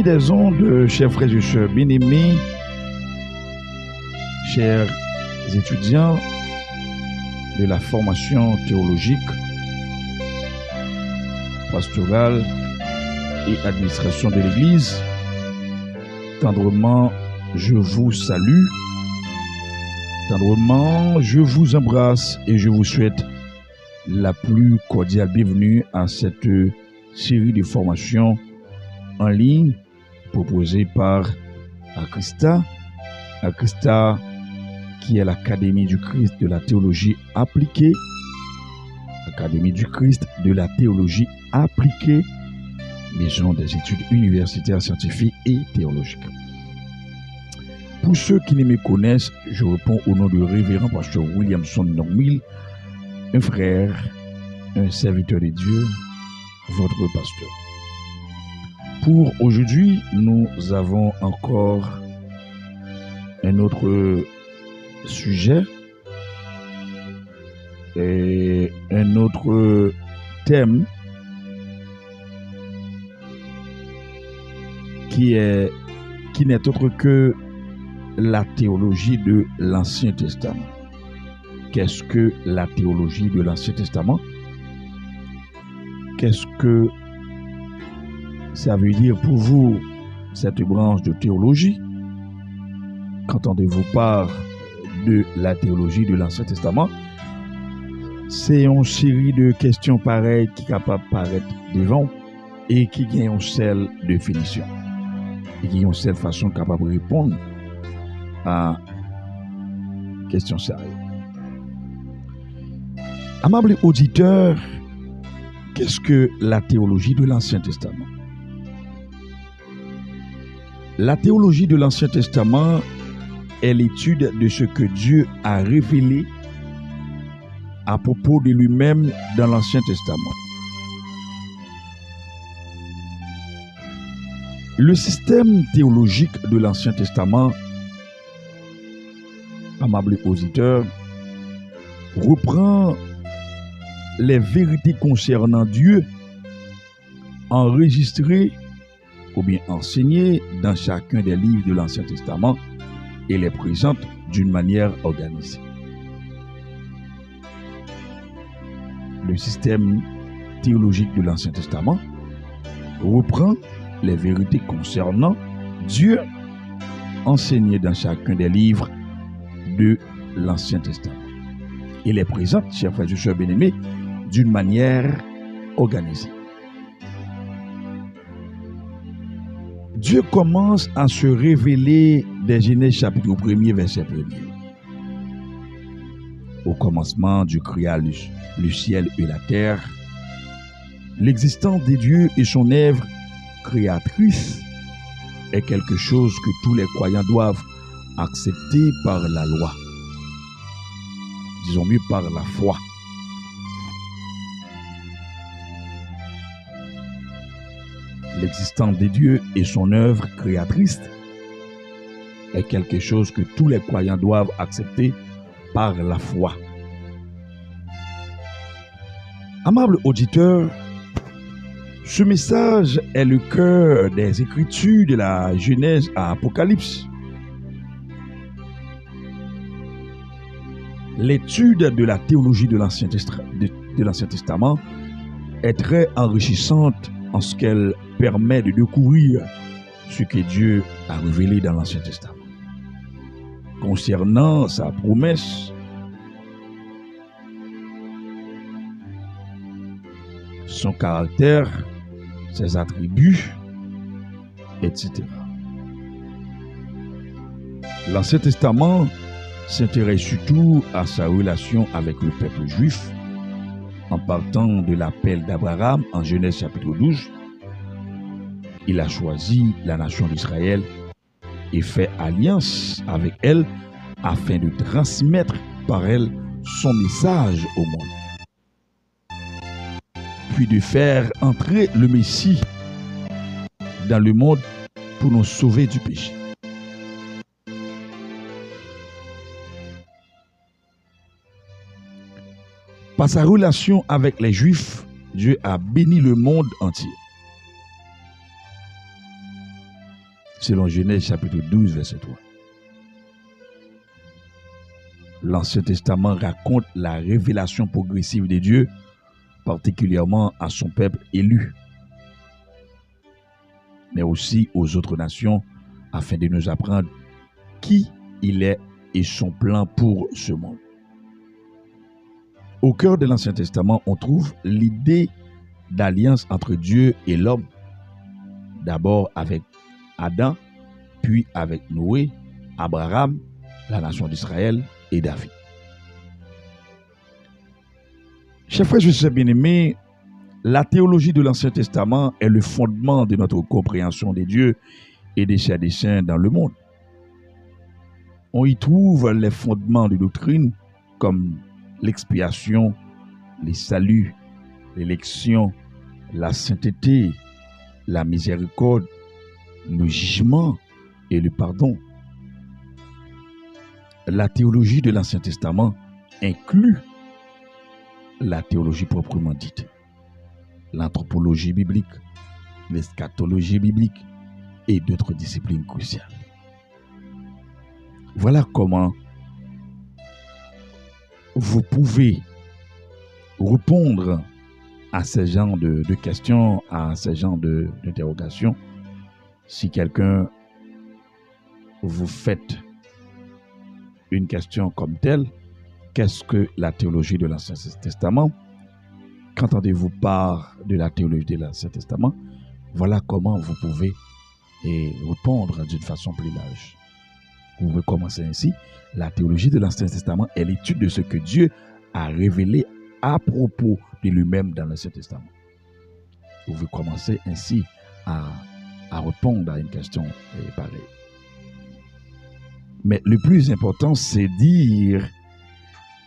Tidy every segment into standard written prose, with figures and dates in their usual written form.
Amis des ondes, chers frères et sœurs bien-aimés, chers étudiants de la formation théologique, pastorale et administration de l'Église, tendrement, je vous salue, tendrement, je vous embrasse et je vous souhaite la plus cordiale bienvenue à cette série de formations en ligne proposée par Akrista. Akrista qui est l'Académie du Christ de la théologie appliquée. Académie du Christ de la théologie appliquée, maison des études universitaires scientifiques et théologiques. Pour ceux qui ne me connaissent, je réponds au nom du révérend pasteur Williamson Normil, un frère, un serviteur de Dieu, votre pasteur. Pour aujourd'hui, nous avons encore un autre sujet et un autre thème qui n'est autre que la théologie de l'Ancien Testament. Qu'est-ce que la théologie de l'Ancien Testament? Qu'est-ce que ça veut dire pour vous, cette branche de théologie? Qu'entendez-vous par de la théologie de l'Ancien Testament? C'est une série de questions pareilles qui sont capables de paraître devant et qui ont une seule définition. Et qui ont une seule façon capable de répondre à questions sérieuses. Amables auditeurs, qu'est-ce que la théologie de l'Ancien Testament? La théologie de l'Ancien Testament est l'étude de ce que Dieu a révélé à propos de lui-même dans l'Ancien Testament. Le système théologique de l'Ancien Testament, amables auditeurs, reprend les vérités concernant Dieu enregistrées ou bien enseignées dans chacun des livres de l'Ancien Testament et les présente d'une manière organisée. Le système théologique de l'Ancien Testament reprend les vérités concernant Dieu enseignées dans chacun des livres de l'Ancien Testament et les présente, chers frères et sœurs bien-aimés, d'une manière organisée. Dieu commence à se révéler dès Genèse chapitre 1er, verset 1er. Au commencement, Dieu créa le ciel et la terre. L'existence de Dieu et son œuvre créatrice est quelque chose que tous les croyants doivent accepter par la loi. Disons mieux par la foi. L'existence de Dieu et son œuvre créatrice est quelque chose que tous les croyants doivent accepter par la foi. Amables auditeurs, ce message est le cœur des Écritures de la Genèse à Apocalypse. L'étude de la théologie de l'Ancien Testament est très enrichissante en ce qu'elle permet de découvrir ce que Dieu a révélé dans l'Ancien Testament. Concernant sa promesse, son caractère, ses attributs, etc. L'Ancien Testament s'intéresse surtout à sa relation avec le peuple juif, en partant de l'appel d'Abraham en Genèse chapitre 12. Il a choisi la nation d'Israël et fait alliance avec elle afin de transmettre par elle son message au monde. Puis de faire entrer le Messie dans le monde pour nous sauver du péché. Par sa relation avec les Juifs, Dieu a béni le monde entier. selon Genèse chapitre 12, verset 3. L'Ancien Testament raconte la révélation progressive de Dieu, particulièrement à son peuple élu, mais aussi aux autres nations, afin de nous apprendre qui il est et son plan pour ce monde. Au cœur de l'Ancien Testament, on trouve l'idée d'alliance entre Dieu et l'homme, d'abord avec Adam, puis avec Noé, Abraham, la nation d'Israël et David. Chers frères et sœurs bien-aimés, la théologie de l'Ancien Testament est le fondement de notre compréhension des dieux et des ses desseins dans le monde. On y trouve les fondements de doctrine comme l'expiation, les saluts, l'élection, la sainteté, la miséricorde, le jugement et le pardon. La théologie de l'Ancien Testament inclut la théologie proprement dite, l'anthropologie biblique, l'eschatologie biblique et d'autres disciplines cruciales. Voilà comment vous pouvez répondre à ces genres de questions, à ces genres d'interrogations. Si quelqu'un vous fait une question comme telle, qu'est-ce que la théologie de l'Ancien Testament? Qu'entendez-vous par de la théologie de l'Ancien Testament? Voilà comment vous pouvez répondre d'une façon plus large. Vous pouvez commencer ainsi. La théologie de l'Ancien Testament est l'étude de ce que Dieu a révélé à propos de lui-même dans l'Ancien Testament. Vous pouvez commencer ainsi à répondre à une question pareille. Mais le plus important, c'est dire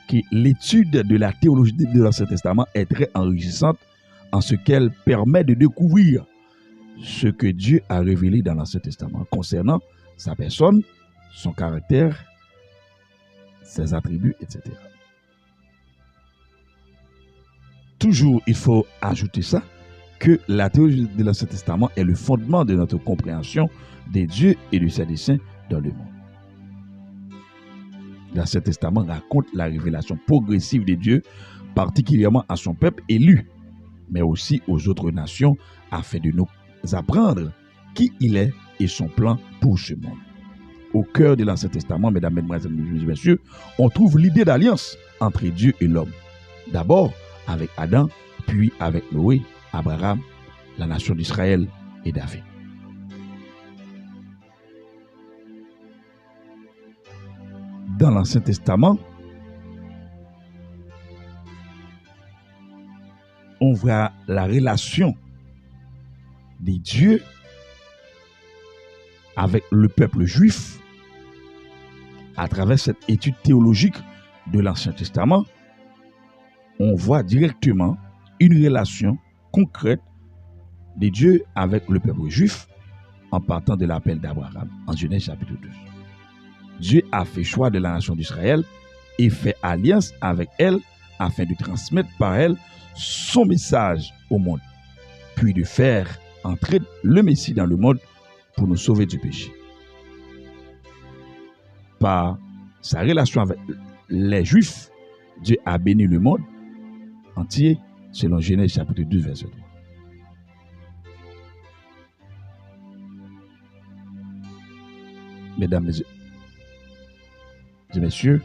que l'étude de la théologie de l'Ancien Testament est très enrichissante en ce qu'elle permet de découvrir ce que Dieu a révélé dans l'Ancien Testament concernant sa personne, son caractère, ses attributs, etc. Toujours, il faut ajouter ça, que la théologie de l'Ancien Testament est le fondement de notre compréhension des dieux et de ses desseins dans le monde. L'Ancien Testament raconte la révélation progressive de Dieu, particulièrement à son peuple élu, mais aussi aux autres nations, afin de nous apprendre qui il est et son plan pour ce monde. Au cœur de l'Ancien Testament, mesdames, mesdemoiselles, messieurs, on trouve l'idée d'alliance entre Dieu et l'homme. D'abord avec Adam, puis avec Noé, Abraham, la nation d'Israël et David. Dans l'Ancien Testament, on voit la relation des dieux avec le peuple juif à travers cette étude théologique de l'Ancien Testament. On voit directement une relation concrète des dieux avec le peuple juif en partant de l'appel d'Abraham en Genèse chapitre 12. Dieu a fait choix de la nation d'Israël et fait alliance avec elle afin de transmettre par elle son message au monde, puis de faire entrer le Messie dans le monde pour nous sauver du péché. Par sa relation avec les Juifs, Dieu a béni le monde entier, selon Genèse chapitre 12, verset 3. Mesdames et messieurs,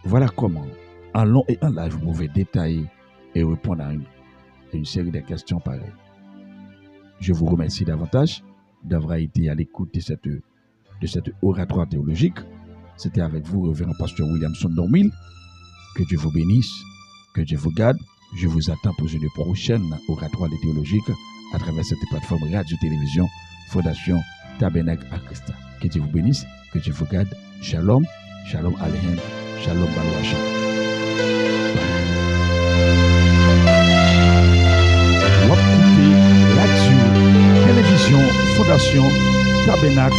voilà comment, en long et en large, vous pouvez détailler et répondre à une série de questions pareilles. Je vous remercie davantage d'avoir été à l'écoute de cette oratoire théologique. C'était avec vous, révérend pasteur Williamson Dormil. Que Dieu vous bénisse, que Dieu vous garde. Je vous attends pour une prochaine oratoire théologique à travers cette plateforme radio-télévision Fondation Tabernacle à Christ. Que Dieu vous bénisse, que Dieu vous garde. Shalom, shalom Alehem, shalom Balouachem. Radio, télévision, Fondation Tabernacle